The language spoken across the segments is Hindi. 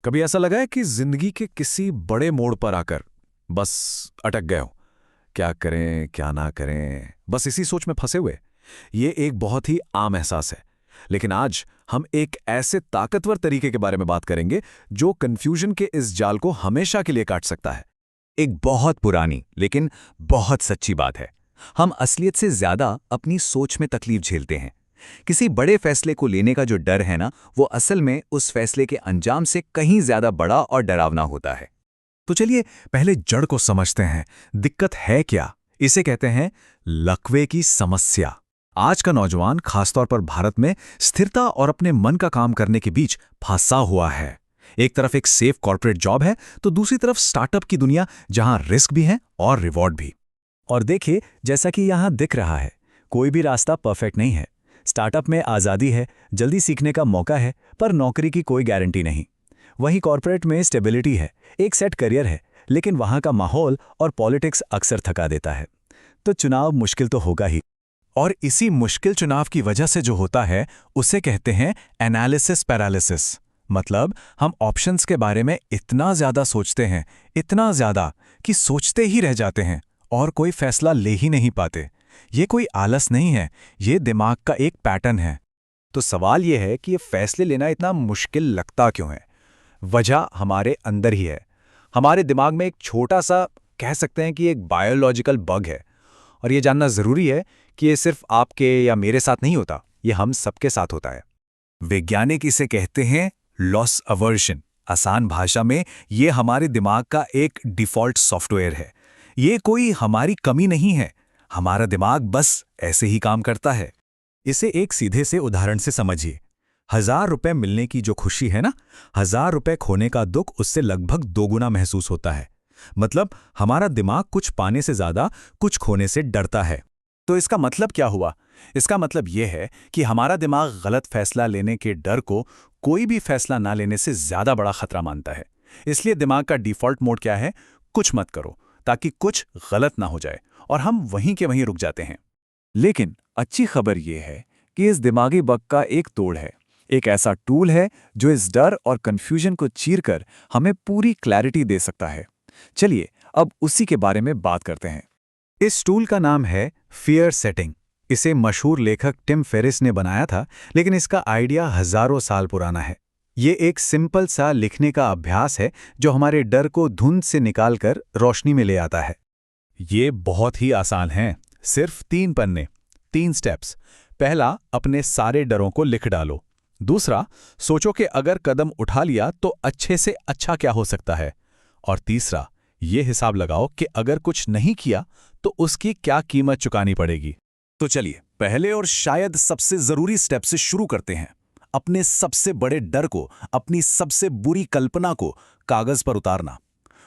कभी ऐसा लगा है कि जिंदगी के किसी बड़े मोड़ पर आकर बस अटक गए हो? क्या करें क्या ना करें, बस इसी सोच में फंसे हुए। ये एक बहुत ही आम एहसास है। लेकिन आज हम एक ऐसे ताकतवर तरीके के बारे में बात करेंगे जो कंफ्यूजन के इस जाल को हमेशा के लिए काट सकता है। एक बहुत पुरानी लेकिन बहुत सच्ची बात है। हम असलियत से ज्यादा अपनी सोच में तकलीफ झेलते हैं। किसी बड़े फैसले को लेने का जो डर है ना, वो असल में उस फैसले के अंजाम से कहीं ज्यादा बड़ा और डरावना होता है। तो चलिए पहले जड़ को समझते हैं। दिक्कत है क्या? इसे कहते हैं लकवे की समस्या। आज का नौजवान, खासतौर पर भारत में, स्थिरता और अपने मन का काम करने के बीच फंसा हुआ है। एक तरफ एक सेफ कॉर्पोरेट जॉब है, तो दूसरी तरफ स्टार्टअप की दुनिया, जहां रिस्क भी है और रिवॉर्ड भी। और देखिए, जैसा कि यहाँ दिख रहा है, कोई भी रास्ता परफेक्ट नहीं है। स्टार्टअप में आज़ादी है, जल्दी सीखने का मौका है, पर नौकरी की कोई गारंटी नहीं। वहीं कॉर्पोरेट में स्टेबिलिटी है, एक सेट करियर है, लेकिन वहाँ का माहौल और पॉलिटिक्स अक्सर थका देता है। तो चुनाव मुश्किल तो होगा ही। और इसी मुश्किल चुनाव की वजह से जो होता है, उसे कहते हैं एनालिसिस पैरालिसिस। मतलब हम ऑप्शंस के बारे में इतना ज्यादा सोचते हैं, इतना ज्यादा कि सोचते ही रह जाते हैं और कोई फैसला ले ही नहीं पाते। ये कोई आलस नहीं है, ये दिमाग का एक पैटर्न है। तो सवाल ये है कि ये फैसले लेना इतना मुश्किल लगता क्यों है? वजह हमारे अंदर ही है। हमारे दिमाग में एक छोटा सा, कह सकते हैं कि एक बायोलॉजिकल बग है। और ये जानना जरूरी है कि ये सिर्फ आपके या मेरे साथ नहीं होता, ये हम सबके साथ होता है। वैज्ञानिक इसे कहते हैं लॉस अवर्शन। आसान भाषा में ये हमारे दिमाग का एक डिफॉल्ट सॉफ्टवेयर है। ये कोई हमारी कमी नहीं है, हमारा दिमाग बस ऐसे ही काम करता है। इसे एक सीधे से उदाहरण से समझिए। 1000 रुपए मिलने की जो खुशी है ना, 1000 रुपए खोने का दुख उससे लगभग दोगुना महसूस होता है। मतलब हमारा दिमाग कुछ पाने से ज्यादा कुछ खोने से डरता है। तो इसका मतलब क्या हुआ? इसका मतलब यह है कि हमारा दिमाग गलत फैसला लेने के डर को कोई भी फैसला ना लेने से ज्यादा बड़ा खतरा मानता है। इसलिए दिमाग का डिफॉल्ट मोड क्या है? कुछ मत करो, ताकि कुछ गलत ना हो जाए, और हम वहीं के वहीं रुक जाते हैं। लेकिन अच्छी खबर यह है कि इस दिमागी बग का एक तोड़ है। एक ऐसा टूल है जो इस डर और कंफ्यूजन को चीरकर हमें पूरी क्लैरिटी दे सकता है। चलिए अब उसी के बारे में बात करते हैं। इस टूल का नाम है फियर सेटिंग। इसे मशहूर लेखक टिम फेरिस ने बनाया था, लेकिन इसका आइडिया हजारों साल पुराना है। ये एक सिंपल सा लिखने का अभ्यास है जो हमारे डर को धुंध से निकालकर रोशनी में ले आता है। ये बहुत ही आसान है, सिर्फ 3 पन्ने, 3 स्टेप्स। पहला, अपने सारे डरों को लिख डालो। दूसरा, सोचो कि अगर कदम उठा लिया तो अच्छे से अच्छा क्या हो सकता है। और तीसरा, ये हिसाब लगाओ कि अगर कुछ नहीं किया तो उसकी क्या कीमत चुकानी पड़ेगी। तो चलिए पहले और शायद सबसे जरूरी स्टेप से शुरू करते हैं। अपने सबसे बड़े डर को, अपनी सबसे बुरी कल्पना को कागज पर उतारना।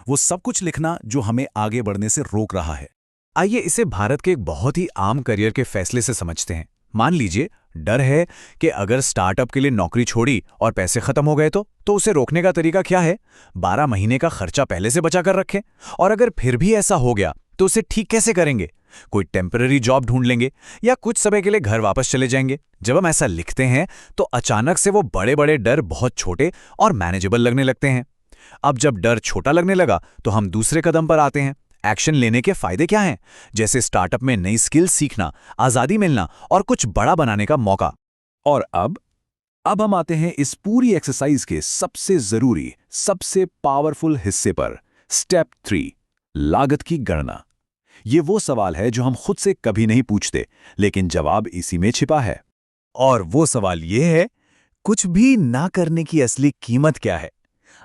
वो सब कुछ लिखना जो हमें आगे बढ़ने से रोक रहा है। आइए इसे भारत के एक बहुत ही आम करियर के फैसले से समझते हैं। मान लीजिए डर है कि अगर स्टार्टअप के लिए नौकरी छोड़ी और पैसे खत्म हो गए तो उसे रोकने का तरीका क्या है? 12 महीने का खर्चा पहले से बचा कर रखें। और अगर फिर भी ऐसा हो गया तो उसे ठीक कैसे करेंगे? कोई टेम्पररी जॉब ढूंढ लेंगे या कुछ समय के लिए घर वापस चले जाएंगे। जब हम ऐसा लिखते हैं तो अचानक से वो बड़े बड़े डर बहुत छोटे और मैनेजेबल लगने लगते हैं। अब जब डर छोटा लगने लगा तो हम दूसरे कदम पर आते हैं। एक्शन लेने के फायदे क्या हैं? जैसे स्टार्टअप में नई स्किल सीखना, आजादी मिलना और कुछ बड़ा बनाने का मौका। और अब हम आते हैं इस पूरी एक्सरसाइज के सबसे जरूरी, सबसे पावरफुल हिस्से पर। स्टेप 3, लागत की गणना। ये वो सवाल है जो हम खुद से कभी नहीं पूछते, लेकिन जवाब इसी में छिपा है। और वो सवाल ये है, कुछ भी ना करने की असली कीमत क्या है?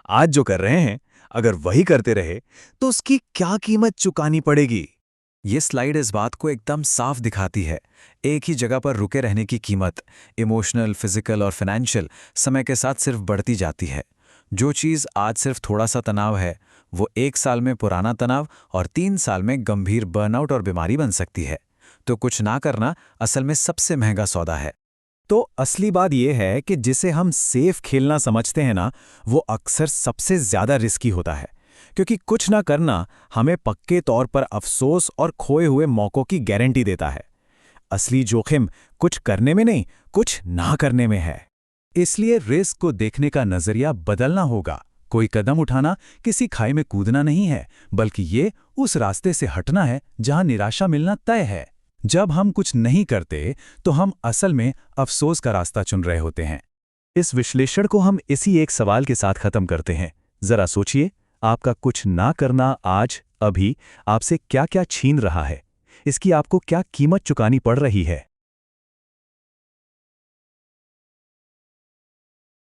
आज जो कर रहे हैं, अगर वही करते रहे तो उसकी क्या कीमत चुकानी पड़ेगी? ये स्लाइड इस बात को एकदम साफ दिखाती है। एक ही जगह पर रुके रहने की कीमत, इमोशनल, फिजिकल और फाइनेंशियल, समय के साथ सिर्फ बढ़ती जाती है। जो चीज़ आज सिर्फ थोड़ा सा तनाव है, वो 1 साल में पुराना तनाव और 3 साल में गंभीर बर्नआउट और बीमारी बन सकती है। तो कुछ ना करना असल में सबसे महंगा सौदा है। तो असली बात यह है कि जिसे हम सेफ खेलना समझते हैं ना, वो अक्सर सबसे ज्यादा रिस्की होता है, क्योंकि कुछ ना करना हमें पक्के तौर पर अफसोस और खोए हुए मौकों की गारंटी देता है। असली जोखिम कुछ करने में नहीं, कुछ ना करने में है। इसलिए रिस्क को देखने का नजरिया बदलना होगा। कोई कदम उठाना किसी खाई में कूदना नहीं है, बल्कि ये उस रास्ते से हटना है जहां निराशा मिलना तय है। जब हम कुछ नहीं करते तो हम असल में अफसोस का रास्ता चुन रहे होते हैं। इस विश्लेषण को हम इसी एक सवाल के साथ खत्म करते हैं। जरा सोचिए, आपका कुछ ना करना आज, अभी आपसे क्या क्या छीन रहा है? इसकी आपको क्या कीमत चुकानी पड़ रही है?